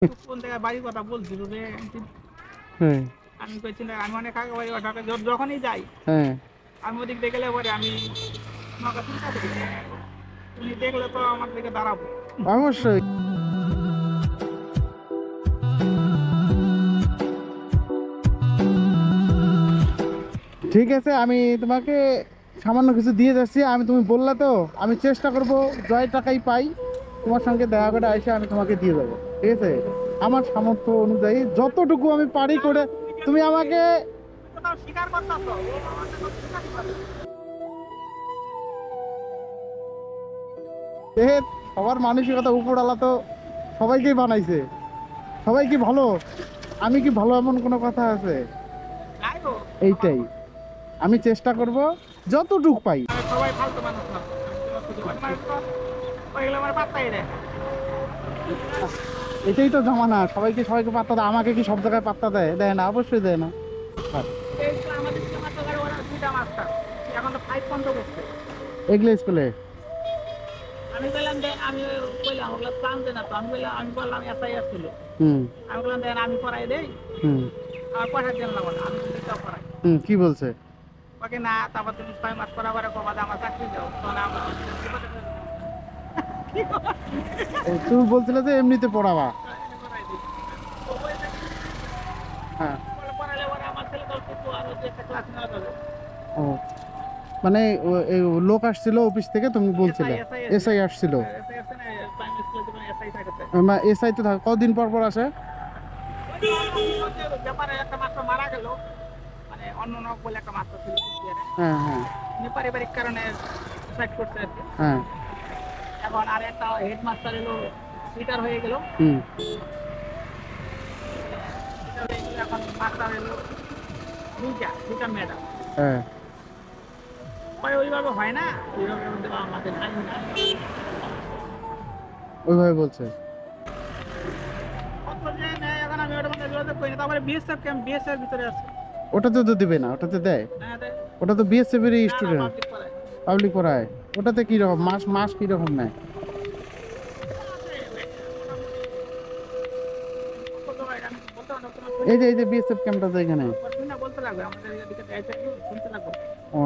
কোন জায়গায় বাড়ির কথা বলছিল রে? হ্যাঁ আমি কইছিলাম আমি অনেক আগে বাড়ি ঢাকা যখনই যাই হ্যাঁ আমি ওদিক দিয়ে গেলে পরে আমি তোমাকে চিন্তা করি তুমি দেখলে তো আমার দিকে দাঁড়াবো। অবশ্যই। ঠিক আছে, আমি তোমাকে সামান্য কিছু দিয়ে যাচ্ছি। তুমি বললে তো, আমি চেষ্টা করব জয় টাকাই পাই তোমার সঙ্গে দেখা করে এসে আমি তোমাকে দিয়ে দেবো। ঠিক আছে, আমার সামর্থ্য অনুযায়ী যতটুকু আমি পারি করে তুমি কেন তুমি দিবে? আমাকে। তুমি তো তাও স্বীকার করতেছো ও আমার কথা স্বীকার করে। এ, সবার মানসিকতা উপরওয়ালা তো সবাইকেই বানাইছে। সবাই কি ভালো? আমি কি ভালো এমন কোনো কথা আছে? যাই হোক আমার এইটাই, আমি চেষ্টা করব যতটুক পাই। আমি সবাই ফালতু মানুষ না, আমি তোমার শুধু মানে তো ওইগুলো আমার পাত্তাই দেয় না। এটাই তো জামানা, সবাইকে সবাইকে পাত্তা দেয়। আমাকে কি সব জায়গায় পাত্তা দেয়? দেয় না, অবশ্যই দেয় না। আর এই তো আমাদের দিকে মাত্র গাড়ি ওরা দুইটা মাস্টার এখন তো ফাইভ বন্ধ করছে। এগুলো স্কুলে। আমি বললাম যে আমি বললাম ওগুলো প্লান দেয় না তো আমি বললাম আমি বললাম এসআই আসছিল হুম আমি বললাম দেন আমি পড়াই দেই হুম আমার পয়সা দেন না বলে আমি নিজেও পড়াই হুম, কি বলছে? ওকে না তারপর তুমি 6 মাস পড়া পরে কবা আমার চাকরি দাও তাহলে আমার তুমি বলছিলে যে এমনিতে পড়াবা। পড়াই দিই ও বলছে হ্যাঁ। পড়ালে পরে আমার ছেলে তো আরো যে একটা ক্লাস নেওয়া যাবে। ও, মানে এই লোক আসছিল অফিস থেকে, তুমি এসআই বলছিলে? এসআই এসআই আসছিল। এসআই আছে না প্রাইমারি স্কুলে যেমন এসআই থাকে এসআই তো কদিন পর পর আসে? ব্যাপারে একটা মাস্টার মারা গেল মানে অন্য নক বলে একটা মাস্টার ছিল হ্যাঁ হ্যাঁ উনি পারিবারিক কারণে সুসাইড করছে আর কি। হ্যাঁ। এখন আর একটা হেডমাস্টার এলো রিটায়ার হয়ে গেল হুম। এখন মাস্টার এলো দুইটা ম্যাডাম হ্যাঁ। ওইভাবে হয় না ওইভাবে আমাদের নাই না ওইভাবে বলছে। কত যে নেয় এখন আমি ওটা মানে যোগাযোগ করি না তারপরে বিএসএফ ক্যাম্প বিএসএফ ভিতরে আছে ওটাতে তো দিবে না, ওটাতে দেয়? হ্যাঁ দেয়। ওটা তো বিএসএফ এর না না স্টুডেন্ট। পাবলিক পড়ায় পাবলিক পড়ায়। ওটাতে কি রকম মাস মাস কি রকম নেয়? কত হয় আমি বলতে পারবো তোমার এই যে বিএসএফ ক্যাম্পটা তো এখানে। শুনে বলতে লাগবে আমাদের এদিকে দায়িত্ব শুনতে লাগবে ও,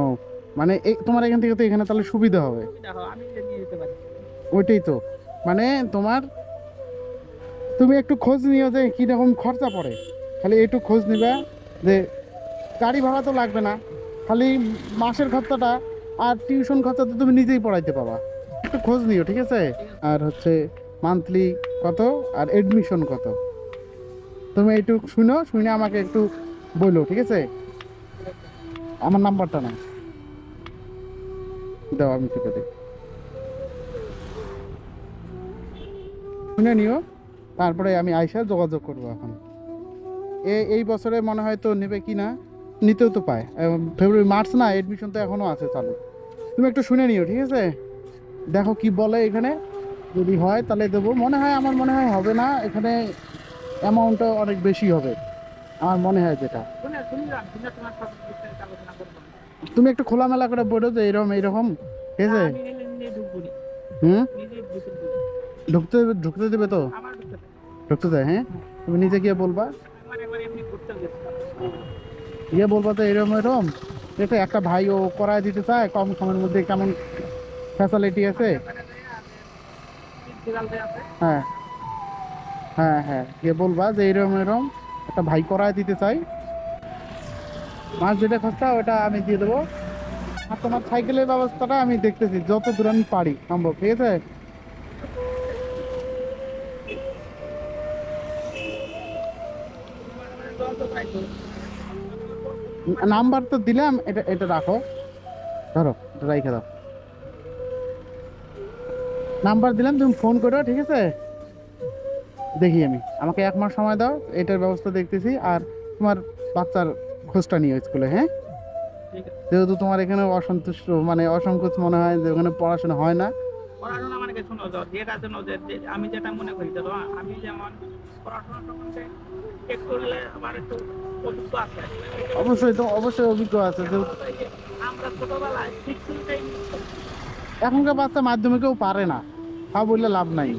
মানে তোমার এখান থেকে তো এখানে তাহলে সুবিধা হবে। সুবিধা হয় আমি যে নিয়ে যেতে পারি ওইটাই তো, মানে তোমার, তুমি একটু খোঁজ নিও যে কিরকম খরচা পড়ে। খালি একটু খোঁজ নিবা যে গাড়ি ভাড়া তো লাগবে না, খালি মাসের খরচাটা আর টিউশন খরচা তো তুমি নিজেই পড়াইতে পাবা। একটু খোঁজ নিও, ঠিক আছে? ঠিক আছে আর হচ্ছে মান্থলি কত আর এডমিশন কত, তুমি একটু শুনো, শুনে আমাকে একটু বলো, ঠিক আছে? আমার নাম্বারটা না দাও, আমি সেটা দিই, শুনে নিও। তারপরে আমি আইসা যোগাযোগ করবো। এখন এই বছরে মনে হয় তো নেবে কি না, নিতেও তো পায়। ফেব্রুয়ারি মার্চ না, এডমিশন তো এখনো আছে চালু। তুমি একটু শুনে নিও, ঠিক আছে? দেখো কি বলে এখানে, যদি হয় তাহলে দেবো। আমার মনে হয় হবে না, এখানে অ্যামাউন্টটা অনেক বেশি হবে আমার মনে হয় যেটা। শুনে তোমার সাথে বিস্তারিত আলোচনা করবো তুমি একটু খোলামেলা করে বলো যে এরকম এইরকম, ঠিক না আছে? আমি নিজে ঢুকবো না হুম। নিজে ঢুকে ঢুকতে ঢুকতে দেবে তো? আমার ঢুকতে দেয়। ঢুকতে দেয়, হ্যাঁ। তুমি নিজে গিয়ে বলবা, আমার একবার এমনি ঘুরতে গেছিলাম গিয়ে বলবা তো এরকম এরকম, দেখো একটা ভাই ও করায় দিতে চায় কম সময়ের মধ্যে, কেমন ফ্যাসিলিটি আছে। সিরিয়ালতে আছে হ্যাঁ হ্যাঁ হ্যাঁ, গিয়ে বলবা যে এরকম এরকম একটা ভাই করায় দিতে চাই, মাস যেটা খরচা ওটা আমি দিয়ে দেবো। আর তোমার সাইকেলের ব্যবস্থাটা আমি দেখতেছি যত দূর আমি পারি সম্ভব, ঠিক আছে? জল তো তাই তো নাম্বার তো দিলাম, এটা এটা রাখো, ধরো, এটা রাইখে দাও। নাম্বার দিলাম, তুমি ফোন করো, ঠিক আছে? দেখি আমি, আমাকে 1 মাস সময় দাও, এটার ব্যবস্থা দেখতেছি। আর তোমার বাচ্চার খোঁজটা নিও স্কুলে, হ্যাঁ? ঠিক আছে যেহেতু তোমার এখানে অসন্তুষ্ট মানে অসংকোচ মনে হয় যে ওখানে পড়াশোনা হয় না। পড়াশোনা মানে কি শোনো যেটা জন্য আমি যেটা মনে করি ধরো আমি যেমন পড়াশোনা সম্বন্ধে একটু হলে আমার একটু অভিজ্ঞ আছে অবশ্যই তো, অবশ্যই অভিজ্ঞ আছে যেহেতু। আমরা ছোটবেলায় ঠিক শুরুটাই এখনকার বাচ্চা মাধ্যমিকেও পারে না, তা বললে লাভ নাই।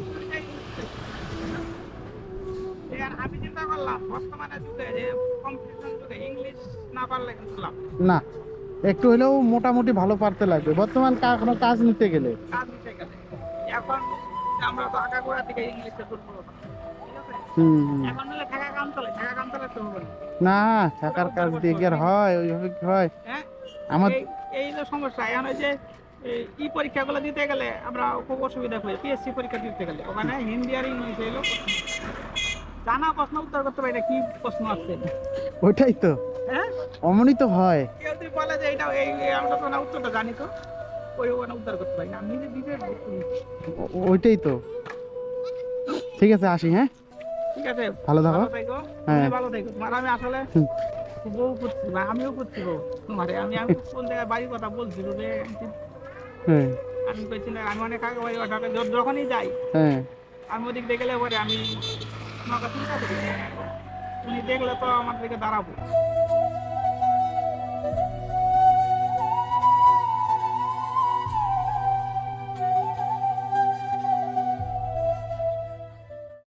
আর আমি চিন্তা করলাম বর্তমানে যুগে যে কম্পিটিশন যুগে ইংলিশ না পারলে কিন্তু লাভ নেই। না, একটু হলেও মোটামুটি ভালো পারতে লাগবে বর্তমান কোনো কাজ নিতে গেলে। কাজ দিতে গেলে এখন আমরা তো আগাগোড়া থেকে ইংলিশে দুর্বলতা, ঠিক আছে? হুম। এখন হলে ঠেকা কাম চলে তো হবে না। না, টাকার কাজ দিয়ে কি আর হয়? ওইভাবে কি হয়? হ্যাঁ, আমার এই যে সমস্যা এখন ওই যে ই পরীক্ষাগুলো দিতে গেলে আমরা খুব অসুবিধা পাই। পিএসসি পরীক্ষা দিতে গেলে ওখানে হিন্দি আর ইংলিশ এলো জানা প্রশ্ন উত্তর করতে পারি না, কি প্রশ্ন আসছে। ওইটাই তো, হ্যাঁ, অমনই তো হয়। কেউ যদি বলে যে এটা আমরা তো না উত্তরটা জানি তো, ওই ওখানে উত্তর করতে পারি না, আমি নিজে দিতে ওইটাই তো। ঠিক আছে, আসি। হ্যাঁ, ঠিক আছে, ভালো থাকো। থাকো, হ্যাঁ। তুমি ভালো থাকো। আর আমি আসলে হুম। বউ করছি না, আমিও করছি বউ তোমারে। আমি কোন জায়গায় বাড়ির কথা বলছিল যে হ্যাঁ, আমি কইছি না, আমি অনেক আগে বাড়ি ওঠাতে যখনই যাই হ্যাঁ। আমি ওদিক দিয়ে গেলে পরে আমি তোমাকে চিন্তা করি, তুমি দেখলে তো আমার দিকে দাঁড়াবো।